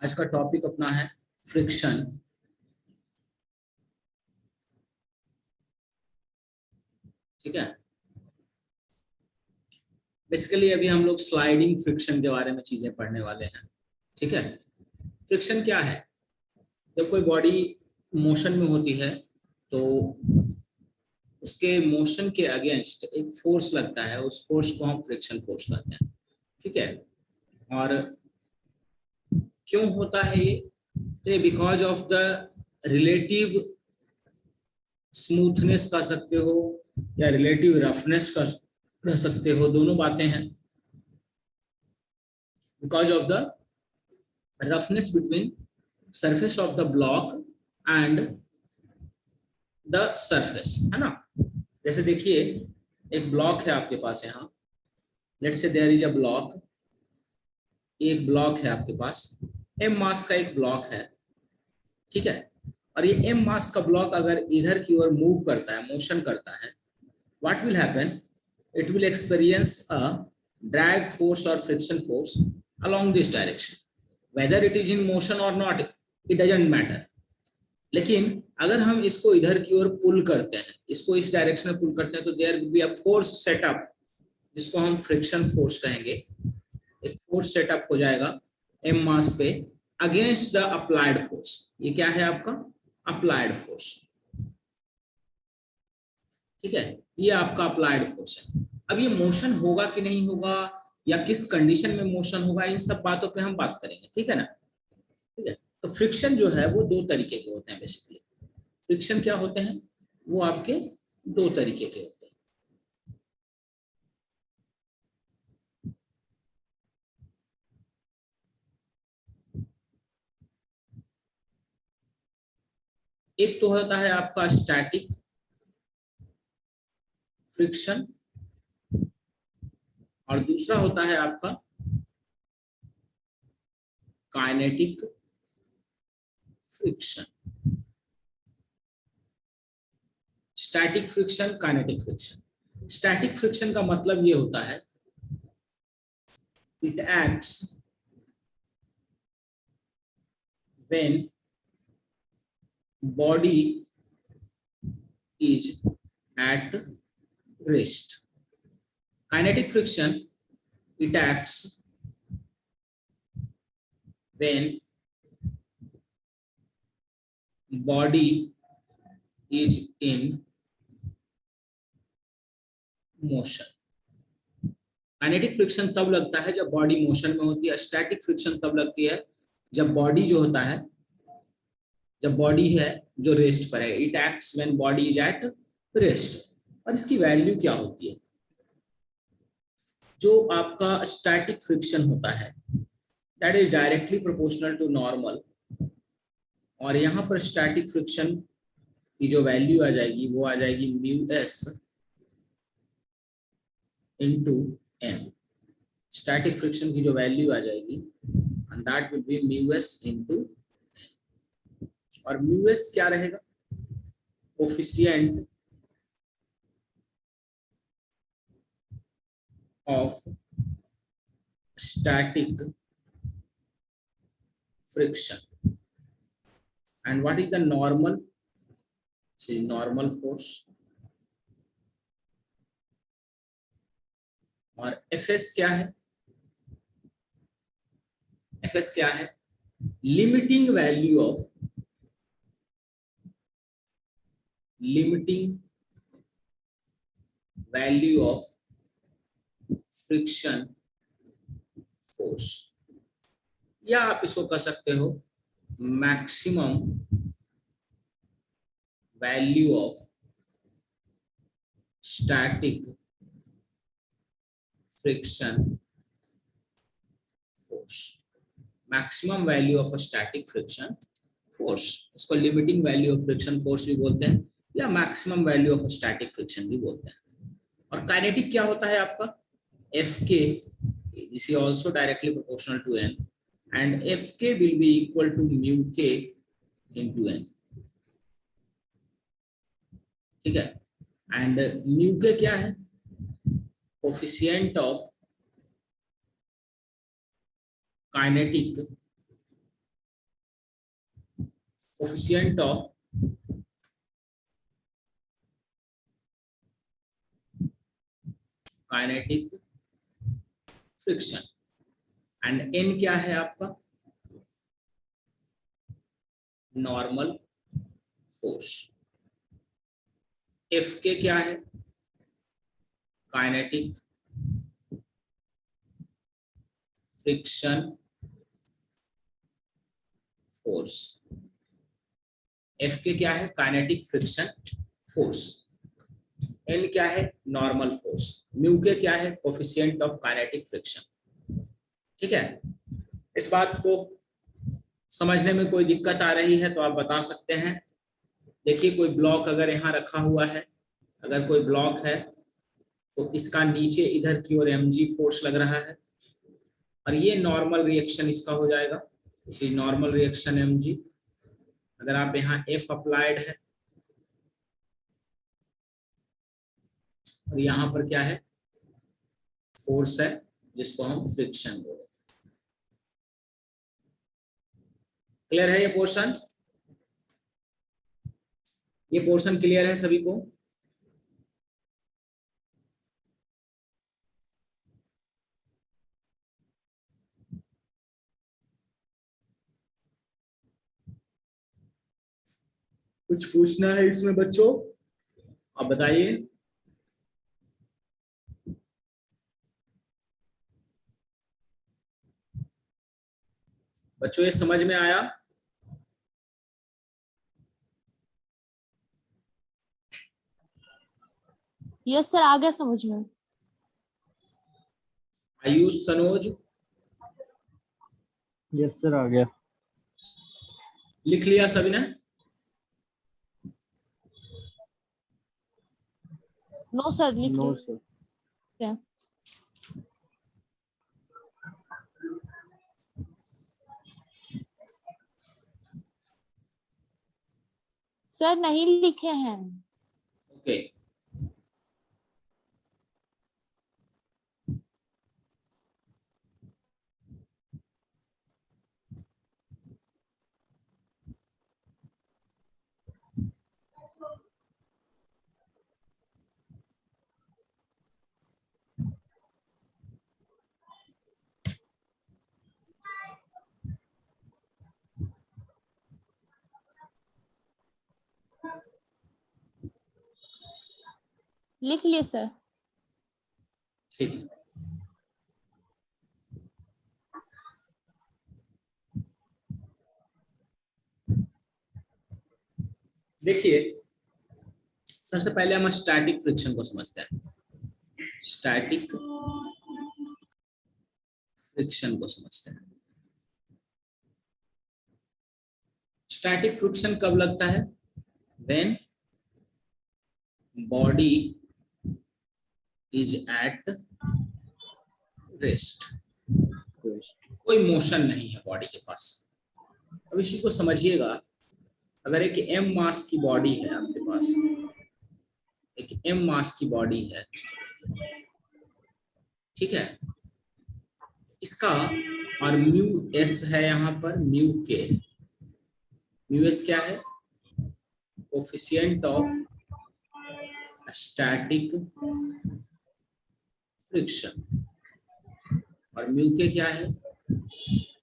आज का टॉपिक अपना है फ्रिक्शन। ठीक है, बेसिकली अभी हम लोग स्लाइडिंग फ्रिक्शन के बारे में चीजें पढ़ने वाले हैं। ठीक है, फ्रिक्शन क्या है? जब कोई बॉडी मोशन में होती है तो उसके मोशन के अगेंस्ट एक फोर्स लगता है, उस फोर्स को हम फ्रिक्शन फोर्स कहते हैं। ठीक है, और क्यों होता है ये because of the relative smoothness कह सकते हो या रिलेटिव रफनेस कह सकते हो, दोनों बातें हैं। Because of the roughness between surface of the block and the surface, है ना। जैसे देखिए, एक ब्लॉक है आपके पास यहाँ, let's say there is a block. एक ब्लॉक है आपके पास, एम मास का एक ब्लॉक है। ठीक है, और ये एम मास का ब्लॉक अगर इधर की ओर मूव करता है, मोशन करता है, what will happen? It will experience a drag force or friction force along this direction. Whether it is in motion or not, it doesn't matter. लेकिन अगर हम इसको इधर की ओर पुल करते हैं, इसको इस डायरेक्शन में पुल करते हैं, तो there will be a force setup, जिसको हम फ्रिक्शन फोर्स कहेंगे। एक फोर्स सेटअप हो जाएगा एम मास पे अगेंस्ट द अप्लाइड फोर्स। ये क्या है आपका? Applied force. ठीक है, ये आपका अप्लाइड फोर्स है। अब ये मोशन होगा कि नहीं होगा, या किस कंडीशन में मोशन होगा, इन सब बातों पे हम बात करेंगे। ठीक है ना। ठीक है, तो फ्रिक्शन जो है वो दो तरीके के होते हैं। बेसिकली फ्रिक्शन क्या होते हैं? वो आपके दो तरीके के होते हैं। एक तो होता है आपका स्टैटिक फ्रिक्शन, और दूसरा होता है आपका kinetic friction. Static friction, kinetic friction. Static friction का मतलब ये होता है, it acts when body is at rest. Kinetic friction, it acts when body is in motion. Kinetic friction तब लगता है जब बॉडी मोशन में होती है। स्टैटिक फ्रिक्शन तब लगती है जब बॉडी जो होता है, जब बॉडी है जो रेस्ट पर है। It acts when body is at rest. और इसकी वैल्यू क्या होती है? जो आपका स्टैटिक फ्रिक्शन होता है that is directly proportional to normal, और यहाँ पर स्टैटिक फ्रिक्शन की जो वैल्यू आ जाएगी वो आ जाएगी mu S into N. Static friction की जो वैल्यू आ जाएगी and that will be mu S into. और म्यू एस क्या रहेगा? Coefficient of static friction. And what is the normal? Normal force. और एफ एस क्या है? एफ एस क्या है? Limiting value of friction force, या आप इसको कह सकते हो maximum value of static friction force. Maximum value of static friction force, इसको limiting value of friction force भी बोलते हैं, या maximum value of static friction भी बोलते हैं। और काइनेटिक क्या होता है आपका? F K is also directly proportional to N, and F K will be equal to mu K into N. ठीक है, एंड म्यू के क्या है? Coefficient of kinetic coefficient of kinetic friction and N क्या है आपका, normal force. F के क्या है, काइनेटिक फ्रिक्शन फोर्स। एफ के क्या है, काइनेटिक फ्रिक्शन फोर्स। एन क्या है, नॉर्मल फोर्स। म्यू के क्या है, कोफिशिएंट ऑफ काइनेटिक फ्रिक्शन। ठीक है, इस बात को समझने में कोई दिक्कत आ रही है तो आप बता सकते हैं। देखिए कोई ब्लॉक अगर यहाँ रखा हुआ है, अगर कोई ब्लॉक है तो इसका नीचे इधर की ओर mg फोर्स लग रहा है और ये नॉर्मल रिएक्शन इसका हो जाएगा, इसी नॉर्मल रिएक्शन mg। अगर आप यहाँ F अप्लाइड है और यहाँ पर क्या है, फोर्स है जिसको हम फ्रिक्शन बोलते हैं। क्लियर है ये पोर्शन, ये पोर्शन क्लियर है सभी को? कुछ पूछना है इसमें बच्चों, आप बताइए। बच्चों ये समझ में आया? यस सर, आ गया समझ में। आयुष, सनोज, यस सर, आ गया। लिख लिया सभी ने? नो सर, लिख नो लिया। सर। सर नहीं लिखे हैं। ओके, लिख लिए सर। ठीक है। देखिए सबसे पहले हम स्टैटिक फ्रिक्शन को समझते हैं। स्टैटिक फ्रिक्शन को समझते हैं। स्टैटिक फ्रिक्शन कब लगता है? When body is at rest, कोई मोशन नहीं है बॉडी के पास। अब इसी को समझिएगा, अगर एक m मास की बॉडी है आपके पास, एक m मास की बॉडी है, ठीक है, इसका और म्यू s है यहाँ पर, म्यू के। म्यू s क्या है? Coefficient of static friction. और म्यू के क्या है?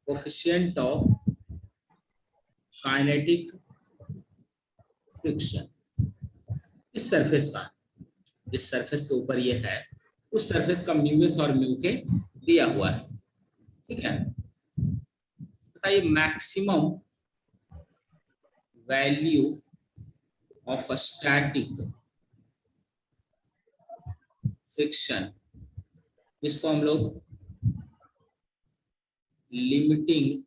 Coefficient of kinetic friction. इस सरफेस का, जिस सरफेस के ऊपर ये है, उस सरफेस का म्यू एस और म्यू के दिया हुआ है। ठीक है, बताइए maximum value of a static friction, जिसको हम लोग लिमिटिंग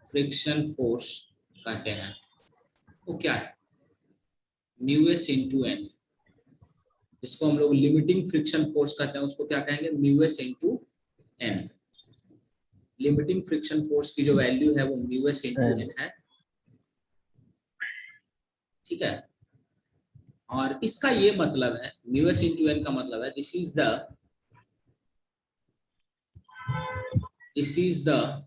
फ्रिक्शन फोर्स कहते हैं, वो क्या है? Mu S into N. जिसको हम लोग लिमिटिंग फ्रिक्शन फोर्स कहते हैं उसको क्या कहेंगे? Mu S into N. Limiting friction force की जो वैल्यू है वो म्यू एस इंटू एन है। ठीक है, और इसका ये मतलब है, म्यू एस इंटू एन का मतलब है this is the this is the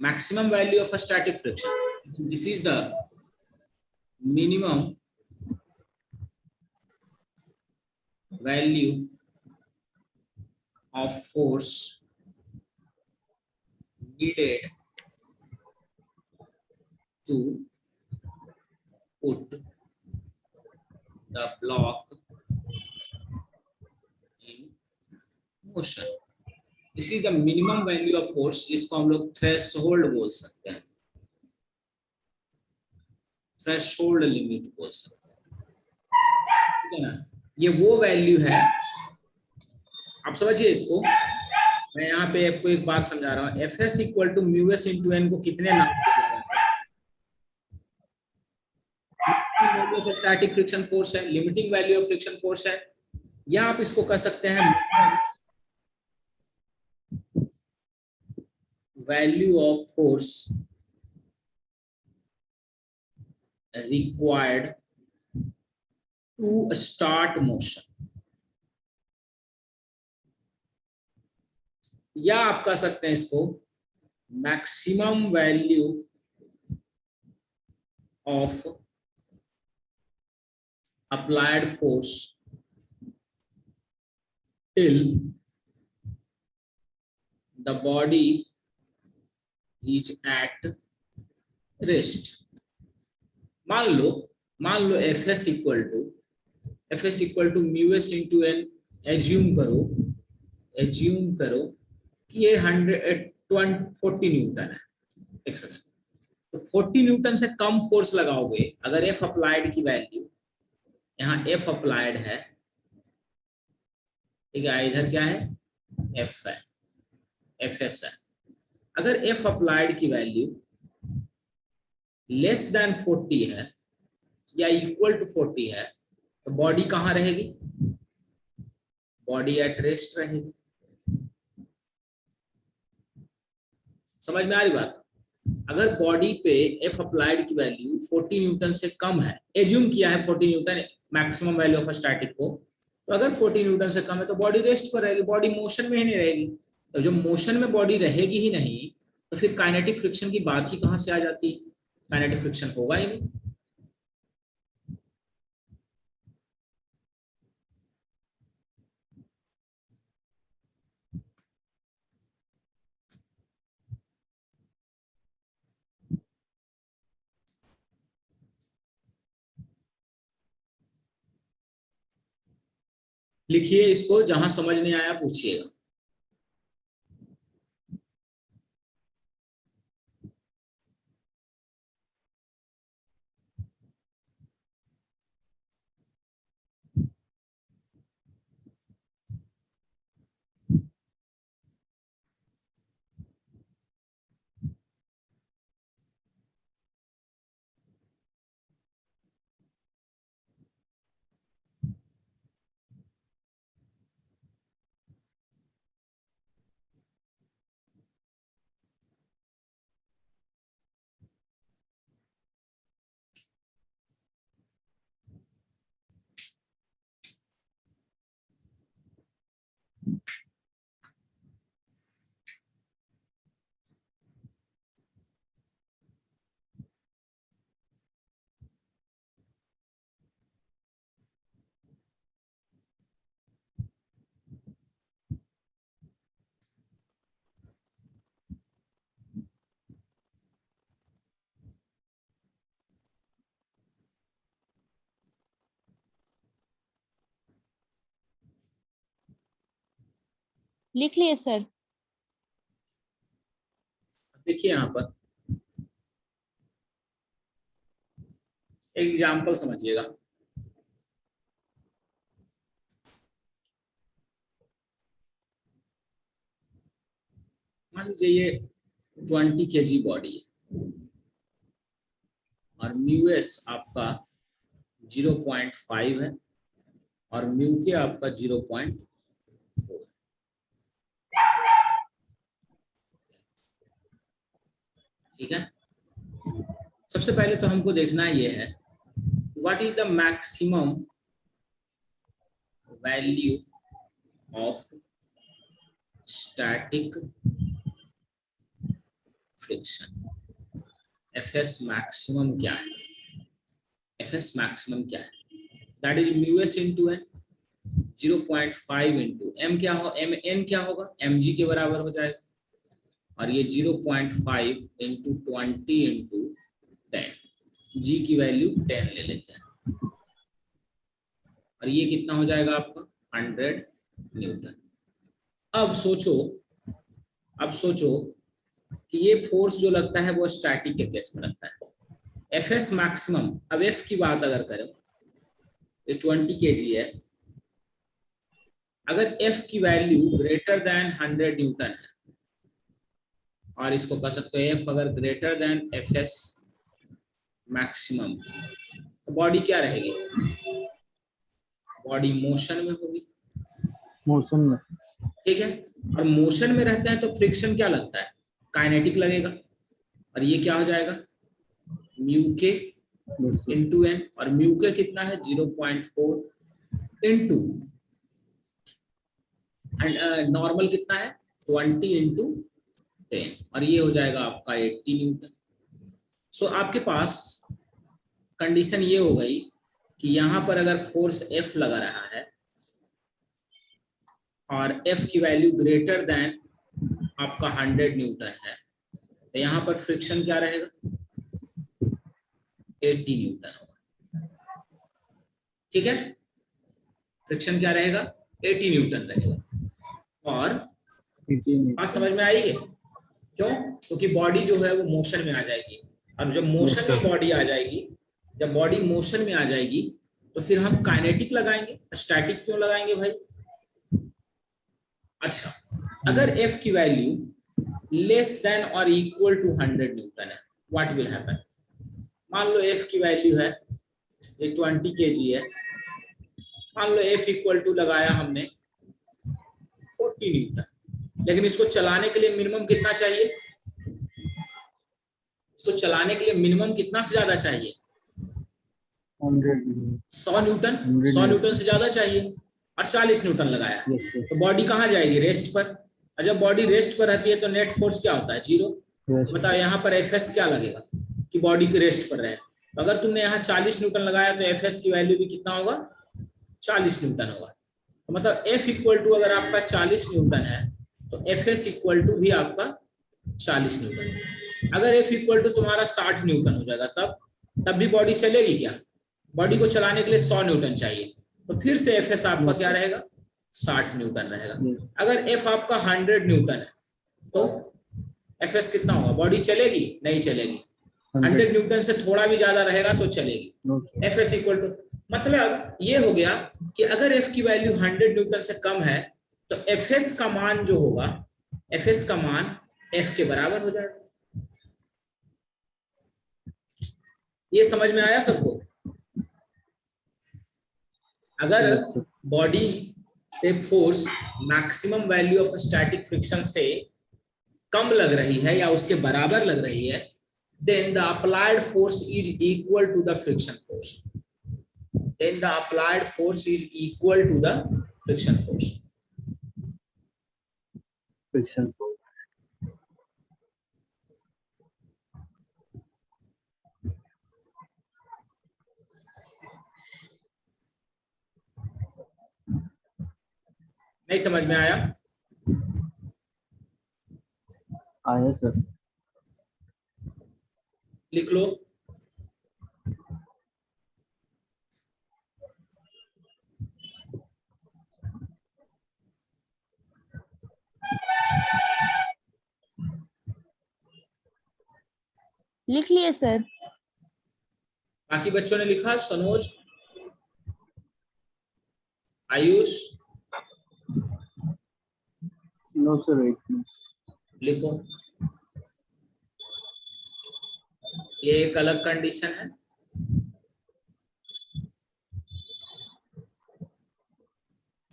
maximum value of a static friction. This is the minimum value of force needed to put the block in motion. This is the minimum value of force, जिसको हम लोग threshold बोल सकते हैं, threshold limit बोल सकते हैं, ठीक है ना। ये वो वैल्यू है, आप समझिए इसको। मैं यहाँ पे आपको एक बात समझा रहा हूँ, F S equal to mu S into N को कितने नाम दिए जा सकते हैं? स्टैटिक फ्रिक्शन फोर्स है, limiting value of friction force है, या आप इसको कह सकते हैं value of force required to start motion, या आप कह सकते हैं इसको maximum value of applied force till the body is at rest. मान लो F S equal to mu S into N, assume करो कि ये 40 न्यूटन है। एक सेकंड, तो 40 न्यूटन से कम फोर्स लगाओगे अगर एफ अप्लाइड की वैल्यू, यहाँ एफ अप्लाइड है, ठीक है, इधर क्या है, एफ है, एफ एस है। अगर एफ अप्लाइड की वैल्यू लेस देन 40 है या इक्वल टू 40 है, तो बॉडी कहां रहेगी, बॉडी एट रेस्ट रहेगी। समझ में आ रही बात? अगर बॉडी पे एफ अप्लाइड की वैल्यू 40 न्यूटन से कम है, एज्यूम किया है 40 Newton maximum value of static को, तो अगर 40 न्यूटन से कम है तो बॉडी रेस्ट पर रहेगी, बॉडी मोशन में ही नहीं रहेगी। तो जो मोशन में बॉडी रहेगी ही नहीं, तो फिर काइनेटिक फ्रिक्शन की बात ही कहां से आ जाती है, काइनेटिक फ्रिक्शन होगा ही नहीं। लिखिए इसको, जहां समझ नहीं आया पूछिएगा। लिख लिए सर। देखिए यहाँ पर एक एग्जाम्पल समझिएगा। मान लीजिए ये 20 kg बॉडी है और म्यू एस आपका 0.5 है और म्यू के आपका 0.4 है। ठीक है, सबसे पहले तो हमको देखना ये है what is the maximum value of static friction, FS maximum क्या है, एफएस मैक्सिमम क्या है, that is mu S into N, 0.5 into M क्या हो, एम एन क्या होगा, एम जी के बराबर हो जाएगा, और ये 0.5 इंटू 20 इंटू 10, जी की वैल्यू 10 ले लेते हैं, और ये कितना हो जाएगा आपका 100 न्यूटन। अब सोचो कि ये फोर्स जो लगता है वो स्टैटिक के केस में लगता है, एफएस मैक्सिमम, अब एफ की बात अगर करें, ये 20 kg है, अगर एफ की वैल्यू ग्रेटर देन 100 न्यूटन है, और इसको कह सकते हो एफ अगर greater than F S maximum, तो बॉडी क्या रहेगी, बॉडी मोशन में होगी, मोशन में। ठीक है, और मोशन में रहते हैं तो फ्रिक्शन क्या लगता है, काइनेटिक लगेगा, और ये क्या हो जाएगा म्यू के इंटू एन, और म्यू के कितना है 0.4 इंटू नॉर्मल कितना है 20 इंटू 10, और ये हो जाएगा आपका 80 न्यूटन। सो आपके पास कंडीशन ये हो गई कि यहाँ पर अगर फोर्स F लगा रहा है और F की वैल्यू ग्रेटर देन आपका 100 न्यूटन है, तो यहाँ पर फ्रिक्शन क्या रहेगा 80 न्यूटन होगा, ठीक है, फ्रिक्शन क्या रहेगा 80 न्यूटन रहेगा। और बात समझ में आई है, क्यों, क्योंकि बॉडी जो है वो मोशन में आ जाएगी, अब जब मोशन में बॉडी आ जाएगी, जब बॉडी मोशन में आ जाएगी तो फिर हम काइनेटिक लगाएंगे, स्टैटिक क्यों लगाएंगे भाई। अच्छा, अगर F की वैल्यू लेस देन और इक्वल टू 100 न्यूटन है, व्हाट विल हैपन, मान लो F की वैल्यू है ये 20 kg है, मान लो F इक्वल टू लगाया हमने 40 न्यूटन, लेकिन इसको चलाने के लिए मिनिमम कितना चाहिए, इसको चलाने के लिए मिनिमम कितना से ज्यादा चाहिए 100 न्यूटन, 100 न्यूटन से ज्यादा चाहिए, और 40 न्यूटन लगाया, तो बॉडी कहाँ जाएगी रेस्ट पर, और जब बॉडी रेस्ट पर रहती है तो नेट फोर्स क्या होता है 0। बताओ यहाँ पर एफएस क्या लगेगा कि बॉडी की रेस्ट पर रहे, तो अगर तुमने यहाँ 40 न्यूटन लगाया तो एफएस की वैल्यू भी कितना होगा 40 न्यूटन होगा, तो मतलब एफ इक्वल टू अगर आपका 40 न्यूटन है तो एफ एस इक्वल टू भी आपका 40 न्यूटन। अगर एफ इक्वल टू तुम्हारा 60 न्यूटन हो जाएगा तब भी बॉडी चलेगी क्या, बॉडी को चलाने के लिए 100 न्यूटन चाहिए, तो फिर से एफ एस आपका क्या रहेगा 60 न्यूटन रहेगा। अगर एफ आपका 100 न्यूटन है तो एफ एस कितना होगा, बॉडी चलेगी नहीं चलेगी, 100 न्यूटन से थोड़ा भी ज्यादा रहेगा तो चलेगी, एफ एस इक्वल टू, मतलब ये हो गया कि अगर एफ की वैल्यू 100 न्यूटन से कम है तो एफ एस का मान जो होगा, एफ एस का मान एफ के बराबर हो जाएगा। ये समझ में आया सबको, अगर बॉडी से force maximum value of static friction से कम लग रही है या उसके बराबर लग रही है, then the applied force is equal to the friction force, then the applied force is equal to the friction force, friction force. नहीं समझ में आया, आया सर। लिख लो, लिख लिए सर। बाकी बच्चों ने लिखा, सनोज, आयुष, नो सर, एक मिनट लिखो, ये एक अलग कंडीशन है,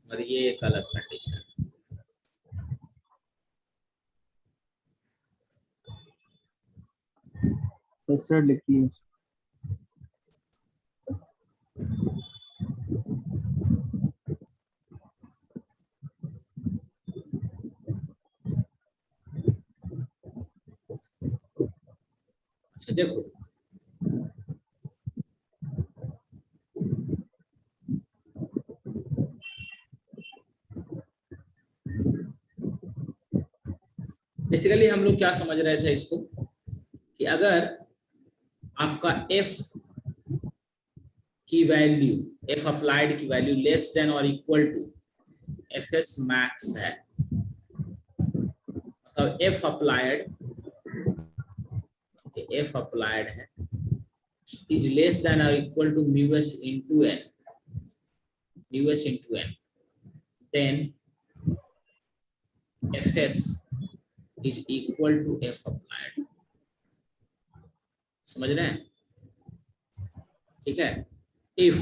और ये एक अलग कंडीशन, तो सर लिखिए। अच्छा देखो, बेसिकली हम लोग क्या समझ रहे थे इसको कि अगर आपका F की वैल्यू, F अप्लाइड की वैल्यू लेस देन और इक्वल टू Fs मैक्स है, मतलब F अप्लाइड है is less than or equal to mu s into n, then Fs is equal to F applied. समझ रहे हैं? ठीक है, if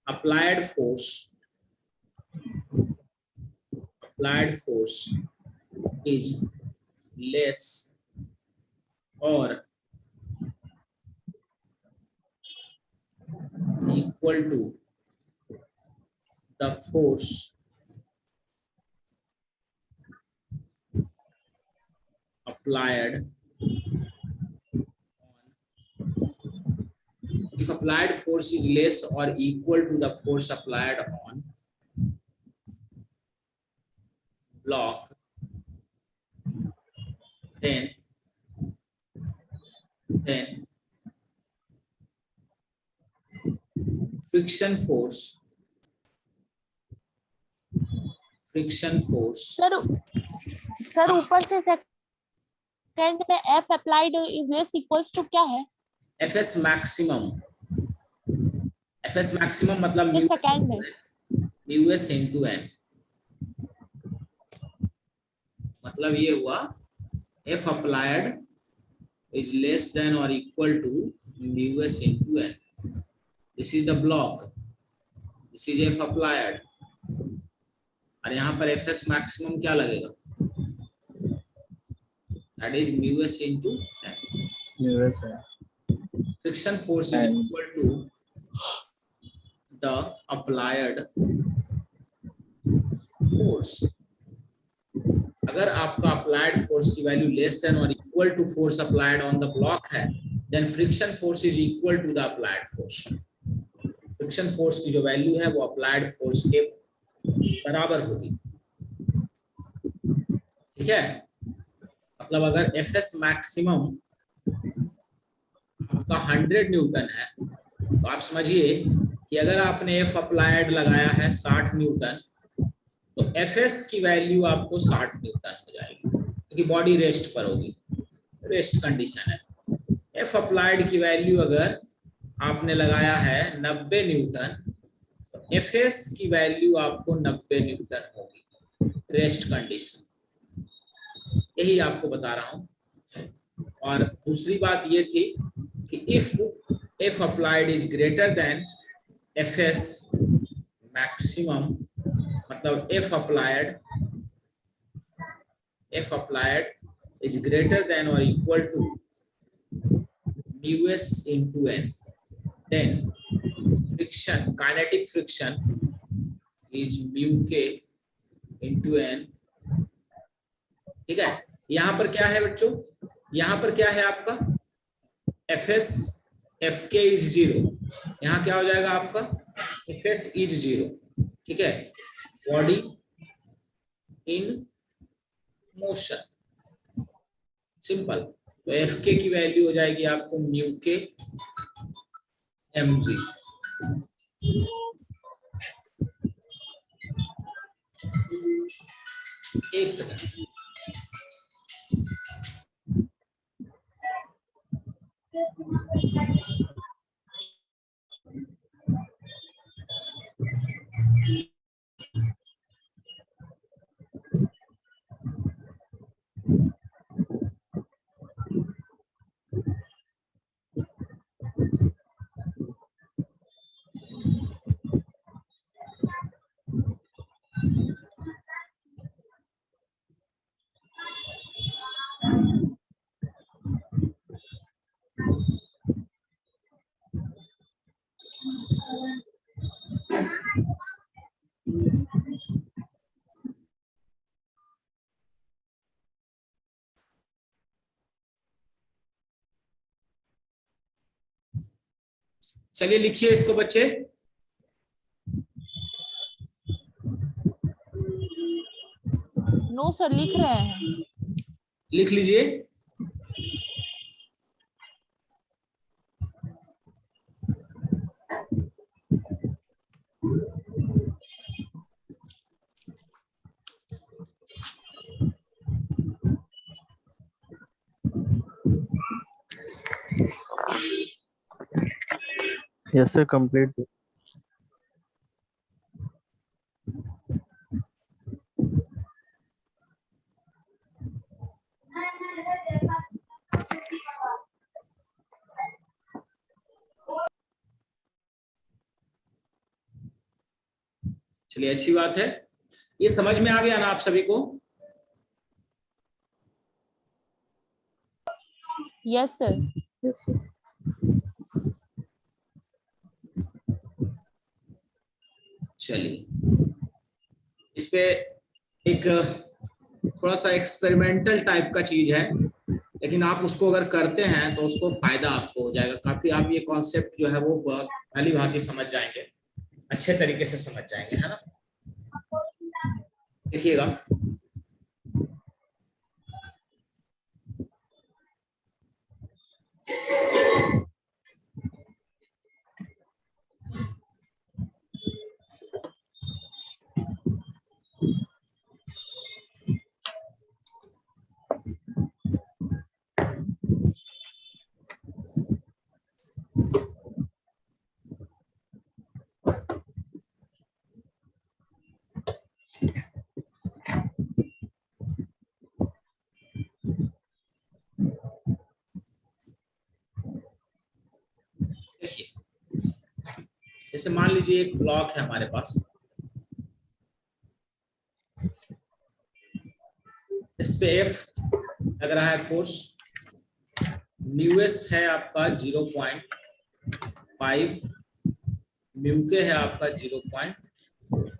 applied force is less or equal to the force applied if applied force is less or equal to the force applied on block, then friction force sir ऊपर से second में F applied is less equals to क्या है? Fs maximum मतलब second में mu s into n, मतलब ये हुआ F applied is less than or equal to mu s into n. This is the block, this is F applied, और यहाँ पर Fs मैक्सिमम क्या लगेगा? That is mu s into n. Yes, Friction force is equal to the applied force. अगर आपका applied force की value less than or equal to force applied on the block है, then friction force is equal to the applied force. Friction force की जो value है वो applied force के बराबर होगी, ठीक है? मतलब अगर Fs मैक्सिमम आपका 100 न्यूटन है, तो आप समझिए कि अगर आपने F अप्लाइड लगाया है 60 न्यूटन, तो Fs की वैल्यू आपको 60 न्यूटन हो जाएगी, क्योंकि बॉडी रेस्ट पर होगी, रेस्ट कंडीशन है। F अप्लाइड की वैल्यू अगर आपने लगाया है 90 न्यूटन, तो Fs की वैल्यू आपको 90 न्यूटन होगी, रेस्ट कंडीशन। यही आपको बता रहा हूं। और दूसरी बात ये थी कि if F applied is greater than Fs maximum, मतलब F applied is greater than or equal to mu s into n, then kinetic friction is mu k into n, ठीक है? यहाँ पर क्या है बच्चों? यहाँ पर क्या है आपका Fk is 0, यहाँ क्या हो जाएगा आपका Fs is 0, ठीक है? Body in motion, simple. तो Fk की वैल्यू हो जाएगी आपको म्यू के mg। एक सेकंड, चलिए लिखिए इसको बच्चे। नो सर, लिख रहे हैं। लिख लीजिए। Yes, sir. Complete. चलिए अच्छी बात है, ये समझ में आ गया ना आप सभी को? Yes sir. Yes, sir. चलिए इस पे एक थोड़ा सा एक्सपेरिमेंटल टाइप का चीज है, लेकिन आप उसको अगर करते हैं तो उसको फायदा आपको हो जाएगा काफी। आप ये कॉन्सेप्ट जो है वो भली भांति समझ जाएंगे, अच्छे तरीके से समझ जाएंगे, है ना। देखिएगा, देखिए जैसे मान लीजिए एक ब्लॉक है हमारे पास, इस पे एफ लग रहा है फोर्स, म्यूएस है आपका 0.5, म्यू के है आपका 0.4,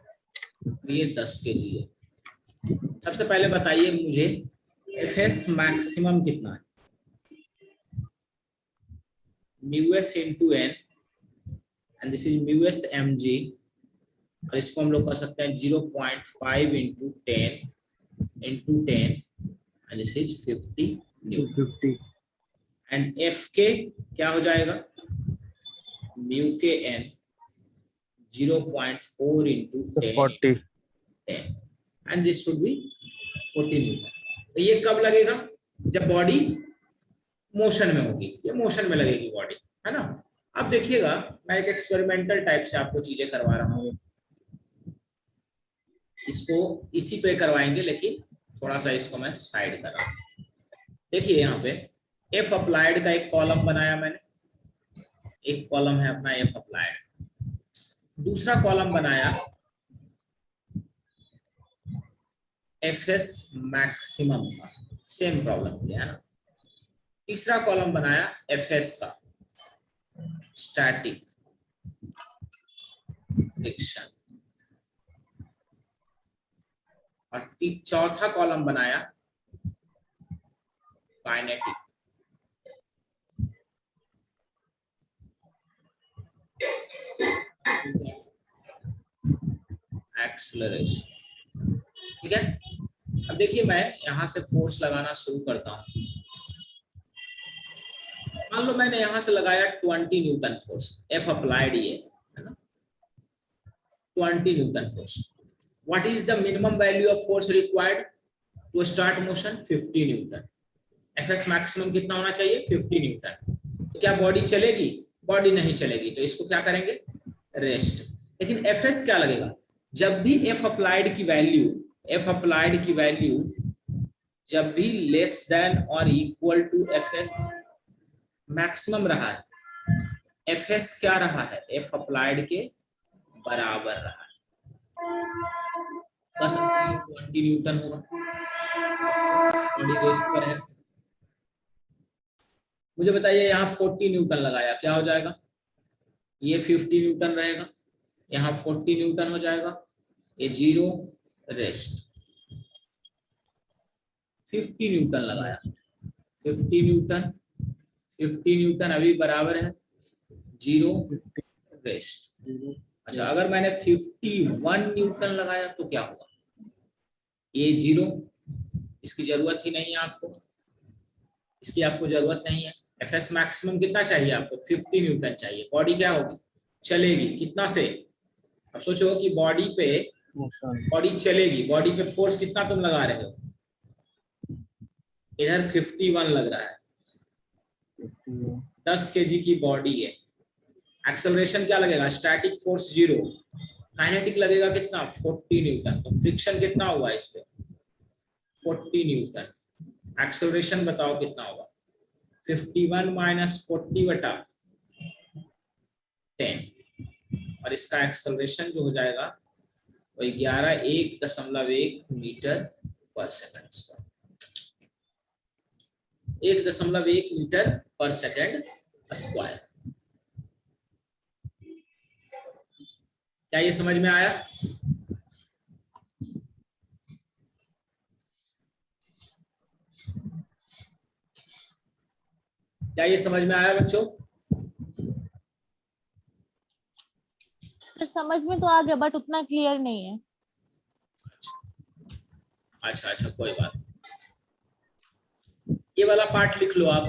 ये 10 kg है। सबसे पहले बताइए मुझे एफ एस मैक्सिमम कितना है? Mu S into N, and this is mu S M G, और इसको हम लोग कर सकते हैं 0.5 into 10 and this is 50 newton. 250. And F के क्या हो जाएगा? Mu K N 0.4 into 40. 10 and this should be 40 newton. तो ये कब लगेगा? जब बॉडी मोशन में होगी, ये मोशन में लगेगी बॉडी, है ना। अब देखिएगा, मैं एक एक्सपेरिमेंटल टाइप से आपको चीजें करवा रहा हूँ, इसको इसी पे करवाएंगे, लेकिन थोड़ा सा इसको मैं साइड कर रहा हूँ। देखिए यहाँ पे एफ अप्लाइड का एक कॉलम बनाया मैंने, एक कॉलम है अपना एफ अप्लाइड, दूसरा कॉलम बनाया एफ एस मैक्सिमम का, सेम प्रॉब्लम किया है ना। तीसरा कॉलम बनाया एफ एस का, स्टैटिक फ्रिक्शन, और चौथा कॉलम बनाया काइनेटिक। एक्सेलरेशन, ठीक है। अब देखिए मैं यहां से फोर्स लगाना शुरू करता हूं। मान लो मैंने यहां से लगाया 20 न्यूटन फोर्स, एफ अप्लाइड ये है ना, 20 newton force. What is the minimum value of force required to start motion? 50 newton. F S maximum कितना होना चाहिए? 50 न्यूटन। तो क्या बॉडी चलेगी? बॉडी नहीं चलेगी, तो इसको क्या करेंगे? रेस्ट। लेकिन एफ एस क्या लगेगा? जब भी एफ अप्लाइड की वैल्यू जब भी लेस देन और equal to F S maximum रहा है, एफ एस क्या रहा है? एफ अप्लाइड के बराबर रहा है, बस 20 न्यूटन होगा, बॉडी रेस्ट पर है। मुझे बताइए यहाँ 40 न्यूटन लगाया, क्या हो जाएगा? ये 50 न्यूटन रहेगा, यहाँ 40 न्यूटन हो जाएगा, ये 0 रेस्ट। 50 न्यूटन लगाया, 50 न्यूटन अभी बराबर है 0 रेस्ट। अच्छा, अगर मैंने 51 न्यूटन लगाया तो क्या होगा? ये 0, इसकी जरूरत ही नहीं है आपको, इसकी आपको जरूरत नहीं है। एफएस मैक्सिमम कितना चाहिए आपको? 50 न्यूटन चाहिए। बॉडी क्या होगी? चलेगी कितना से? अब सोचो कि बॉडी पे, बॉडी चलेगी, बॉडी पे फोर्स कितना तुम लगा रहे हो? इधर 51 लग रहा है, 10 केजी की बॉडी है। एक्सेलरेशन क्या लगेगा? स्टैटिक फोर्स 0, काइनेटिक लगेगा कितना? 40 न्यूटन। तो फ्रिक्शन कितना हुआ इस पे? 40 न्यूटन। एक्सेलरेशन बताओ कितना होगा? 51 माइनस 40 बटा 10, और इसका एक्सेलरेशन जो हो जाएगा वो 1.1 मीटर पर सेकंड। 1.1 मीटर पर सेकंड स्क्वायर। क्या ये समझ में आया? क्या ये समझ में आया बच्चों? सर समझ में तो आ गया बट उतना क्लियर नहीं है। अच्छा, कोई बात। ये वाला पार्ट लिख लो आप,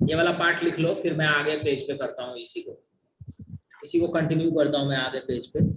ये वाला पार्ट लिख लो, फिर मैं आगे पेज पे करता हूँ। इसी को कंटिन्यू करता हूँ मैं आगे पेज पे।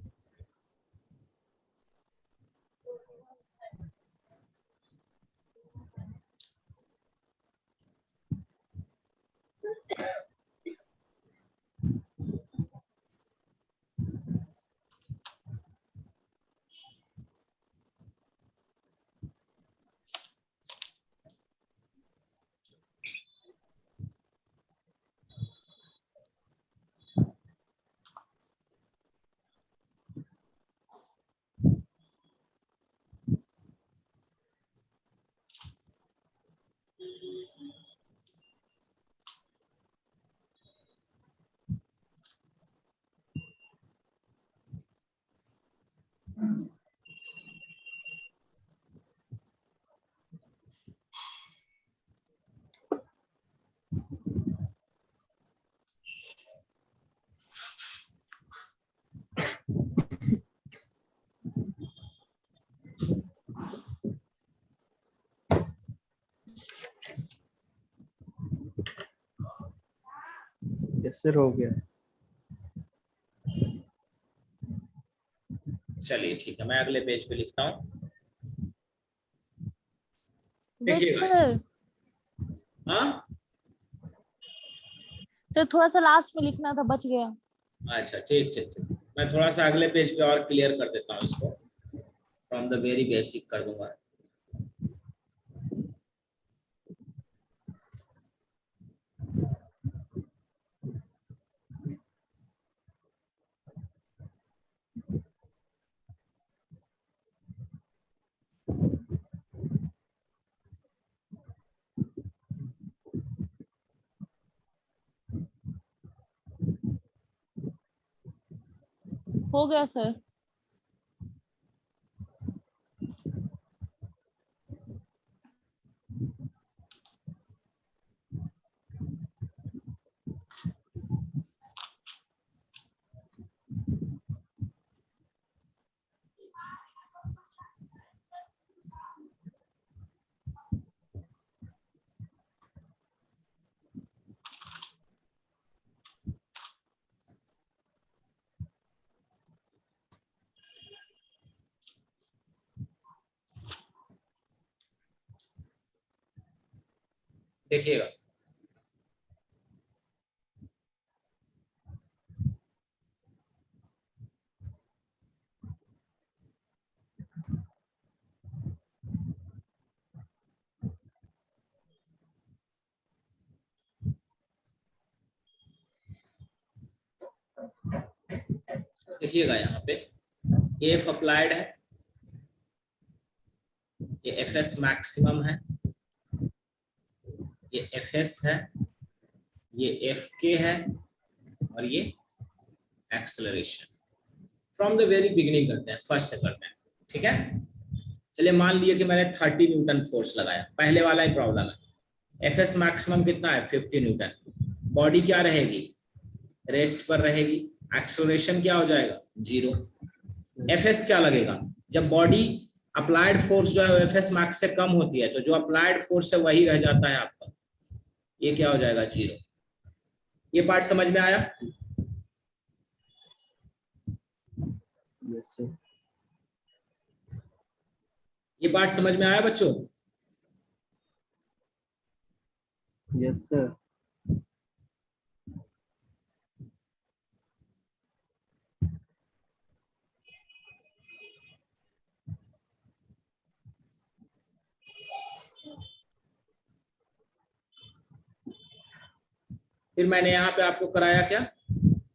यस सर, हो गया। चलिए ठीक है, मैं अगले पेज पे लिखता हूँ। वेट देखिएगा सर, हाँ, तो थोड़ा सा लास्ट में लिखना था, बच गया। अच्छा ठीक, मैं थोड़ा सा अगले पेज पे और क्लियर कर देता हूँ इसको, फ्रॉम द वेरी बेसिक कर दूंगा। हो गया सर। देखिएगा, देखिएगा यहाँ पे एफ अप्लाइड है, ये एफ एस मैक्सिमम है, ये एफ एस है, ये एफ के है, और ये acceleration. From the very beginning करते हैं, फर्स्ट से करते हैं, ठीक है। चलिए मान लिया कि मैंने 30 न्यूटन फोर्स लगाया, पहले वाला ही प्रॉब्लम है। एफ एस मैक्सिमम कितना है? 50 न्यूटन। बॉडी क्या रहेगी? रेस्ट पर रहेगी, एक्सेलरेशन क्या हो जाएगा 0। एफएस क्या लगेगा, जब बॉडी अप्लाइड फोर्स जो है एफएस मैक्स से कम होती है तो जो अप्लाइड फोर्स है वही रह जाता है आपका, ये क्या हो जाएगा 0। ये पार्ट समझ में आया? Yes sir. ये पार्ट समझ में आया बच्चों? Yes sir. फिर मैंने यहाँ पे आपको कराया क्या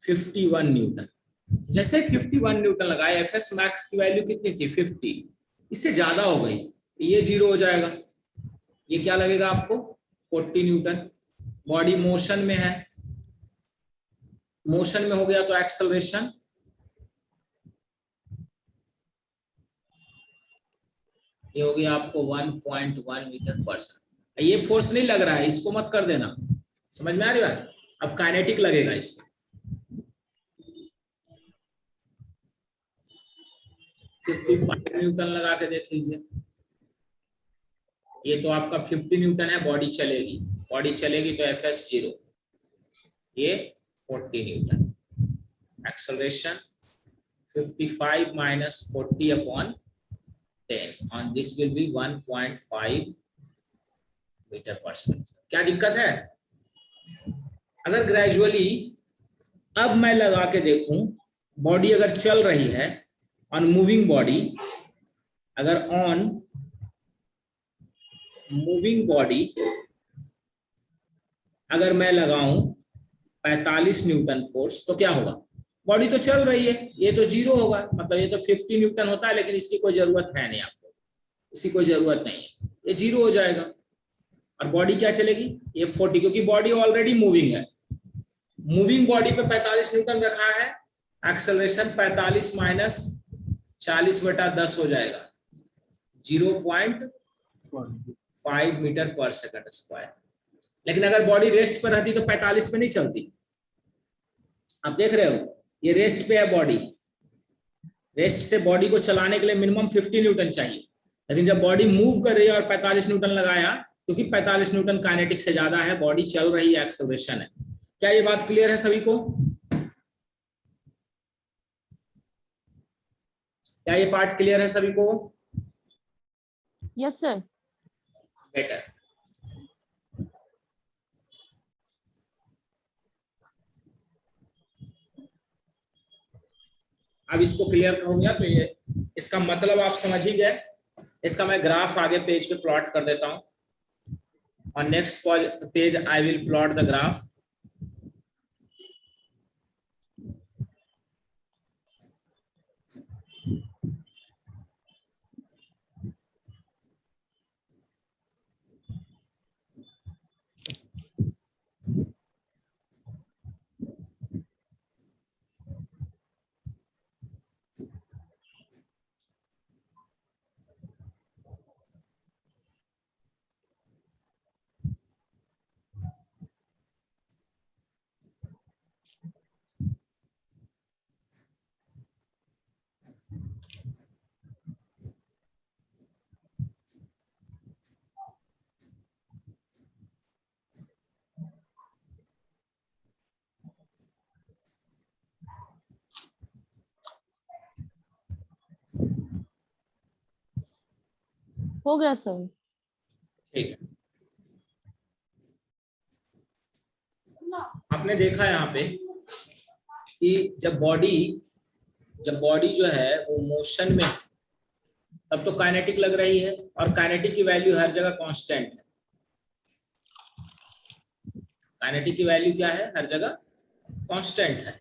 51 न्यूटन। जैसे 51 न्यूटन लगाया, एफएस मैक्स की वैल्यू कितनी थी 50, इससे ज्यादा हो गई, ये 0 हो जाएगा। ये क्या लगेगा आपको 40 न्यूटन। बॉडी मोशन में है, मोशन में हो गया तो एक्सेलरेशन ये हो गया आपको 1.1 मीटर पर सेकंड। ये फोर्स नहीं लग रहा है, इसको मत कर देना, समझ में आ रही बात? अब काइनेटिक लगेगा इसमें। 55 न्यूटन लगा के देख लीजिए, ये तो आपका 50 न्यूटन है, बॉडी चलेगी, बॉडी चलेगी तो एफ एस 0, ये 40 newton. Acceleration 55 minus 40 upon 10 on this will be 1.5 metre पर सेकंड। क्या दिक्कत है? अगर ग्रेजुअली अब मैं लगा के देखूं, बॉडी अगर चल रही है ऑन मूविंग बॉडी, अगर ऑन मूविंग बॉडी अगर मैं लगाऊं 45 न्यूटन फोर्स तो क्या होगा? बॉडी तो चल रही है, ये तो 0 होगा, मतलब ये तो 50 न्यूटन होता है, लेकिन इसकी कोई जरूरत है नहीं, आपको इसकी कोई जरूरत नहीं है, ये 0 हो जाएगा। और बॉडी क्या चलेगी ये 40, क्योंकि बॉडी ऑलरेडी मूविंग है। मूविंग बॉडी पे 45 न्यूटन रखा है, एक्सेलरेशन 45 माइनस 40/10 हो जाएगा 0.5 मीटर पर सेकंड स्क्वायर। लेकिन अगर बॉडी रेस्ट पर रहती तो 45 पे नहीं चलती। आप देख रहे हो ये रेस्ट पे है बॉडी, रेस्ट से बॉडी को चलाने के लिए मिनिमम 50 न्यूटन चाहिए, लेकिन जब बॉडी मूव कर रही है और 45 न्यूटन लगाया, क्योंकि 45 न्यूटन काइनेटिक से ज्यादा है, बॉडी चल रही है, एक्सेलरेशन है। क्या ये बात क्लियर है सभी को? क्या ये पार्ट क्लियर है सभी को? Yes sir. बेटर। अब इसको क्लियर हो गया तो ये इसका मतलब आप समझ ही गए। इसका मैं ग्राफ आगे पेज पे प्लॉट कर देता हूं, और next page I will plot the graph. हो गया सर। ठीक है, आपने देखा यहाँ पे कि जब बॉडी जो है वो मोशन में है, तब तो काइनेटिक लग रही है, और काइनेटिक की वैल्यू हर जगह कांस्टेंट है। काइनेटिक की वैल्यू क्या है? हर जगह कांस्टेंट है।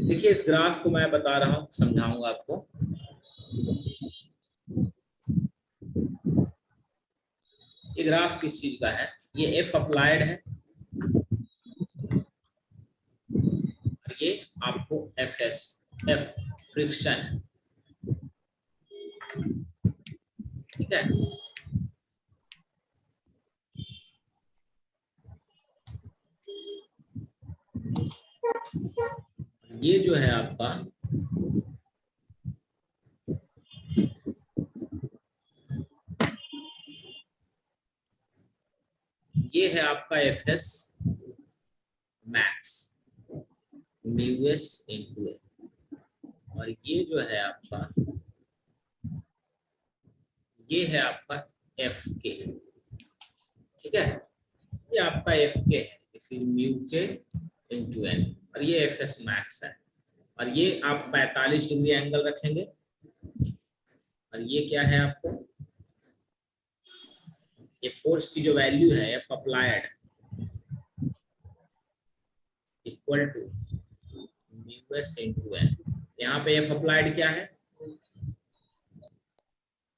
देखिए इस ग्राफ को मैं बता रहा हूँ, समझाऊंगा आपको। ये ग्राफ किस चीज का है? ये एफ अप्लाइड है और ये आपको एफ एस, एफ फ्रिक्शन है, ठीक है। ये जो है आपका ये है आपका F S max mu S into A, और ये जो है आपका, ये है आपका एफ के, ठीक है। ये आपका एफ के है, इसी म्यू के इंटू एन, और ये एफ एस मैक्स है। और ये आप 45 डिग्री एंगल रखेंगे, और ये क्या है आपको, ये फोर्स की जो वैल्यू है F applied equal to mu S into N. यहाँ पे एफ अप्लाइड क्या है,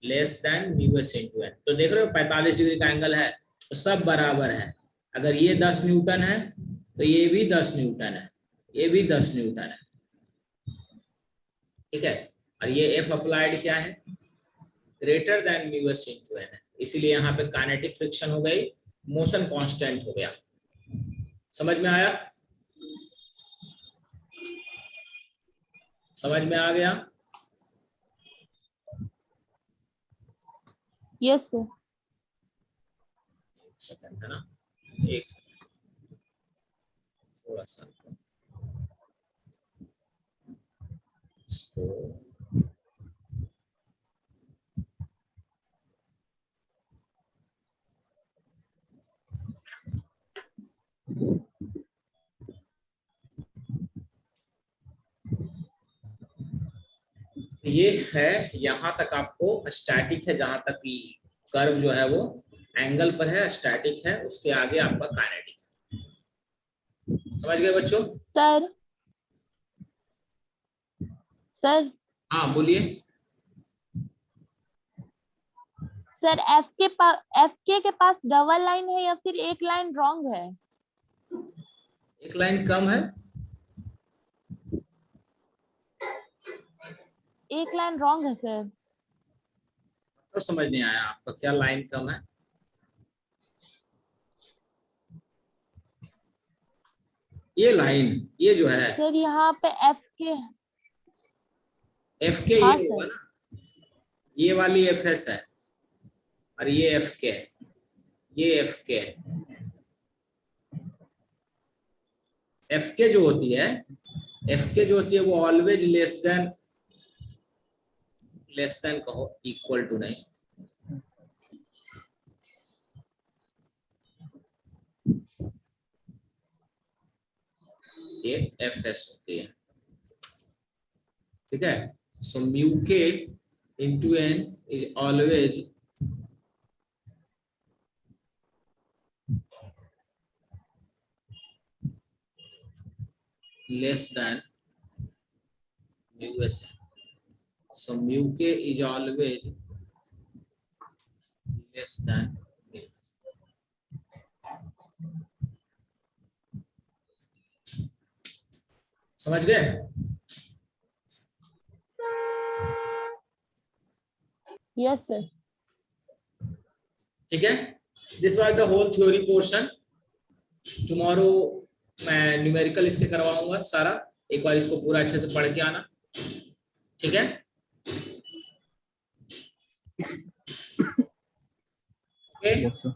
less than mu S into N. तो देख रहे हो 45 डिग्री का एंगल है तो सब बराबर है। अगर ये 10 न्यूटन है तो ये भी 10 न्यूटन है, ये भी 10 न्यूटन है, ठीक है। और ये एफ अप्लाइड क्या है, greater than mu S into N है, इसीलिए यहाँ पे काइनेटिक फ्रिक्शन हो गई, मोशन कांस्टेंट हो गया। समझ में आया? समझ में आ गया? Yes sir. सेकंड है ना, एक सेकंड, थोड़ा सा इसको ये है, यहां तक आपको स्टैटिक है, जहां तक कर्व जो है वो एंगल पर है, स्टैटिक है, उसके आगे आपका काइनेटिक है। समझ गए बच्चों? सर सर हाँ बोलिए। सर एफ के पास डबल लाइन है या फिर एक लाइन रॉन्ग है? एक लाइन कम है, एक लाइन रॉन्ग है सर। तो समझ नहीं आया आपका, क्या लाइन कम है? ये लाइन, ये जो है सर यहाँ पे एफ के, एफ के, हाँ ये होगा सर। ना, ये वाली एफ एस है और ये एफ के है, ये एफ के है। एफ के जो होती है, एफ के जो होती है वो ऑलवेज लेस देन कहो, इक्वल टू नहीं। ये एफ एस होती है, ठीक है। So mu K into N is always less than mu S N. So mu k is always less than mu s. समझ गए? Yes sir. ठीक है, this was the whole theory portion. Tomorrow मैं numerical इसके करवाऊंगा सारा, एक बार इसको पूरा अच्छे से पढ़ के आना, ठीक है। Yes, sir.